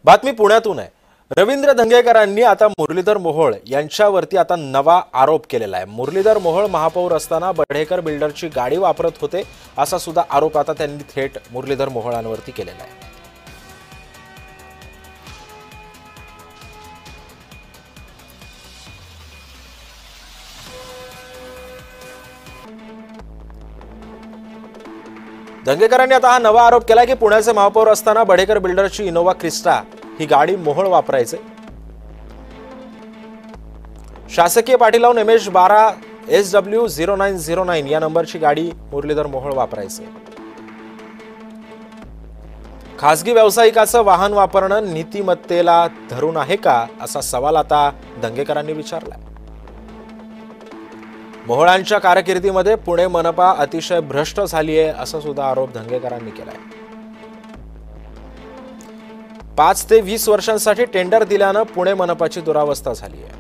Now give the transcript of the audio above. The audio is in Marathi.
बातमी पुण्यातून आहे। रवींद्र धंगेकरांनी आता मुरलीधर मोहोळ यांच्यावरती आता नवा आरोप केलेला आहे। मुरलीधर मोहोळ महापौर असताना बढेकर बिल्डरची गाडी वापरत होते असा सुद्धा आरोप आता त्यांनी थेट मुरलीधर मोहोळांवरती केलेला आहे। धंगेकरांनी आता हा नवा आरोप केला की पुण्याचे महापौर असताना बढेकर बिल्डरची इनोवा क्रिस्टा ही गाडी मोहोळ वापरायचे। शासकीय पाटीलाव एमएच 12 SW 0909 या नंबरची गाडी मुरलीधर मोहोळ वापरायचे। खासगी व्यावसायिकाचं वाहन वापरणं नीतिमत्तेला धरून आहे का असा सवाल आता धंगेकरांनी विचारला। मोहोळांच्या कारकिर्दीमध्ये पुणे मनपा अतिशय भ्रष्ट झाली आहे असा सुद्धा आरोप धंगेकरांनी केलाय। 5 ते 20 वर्षांसाठी टेंडर दिल्यानं पुणे मनपाची दुरावस्था झाली आहे।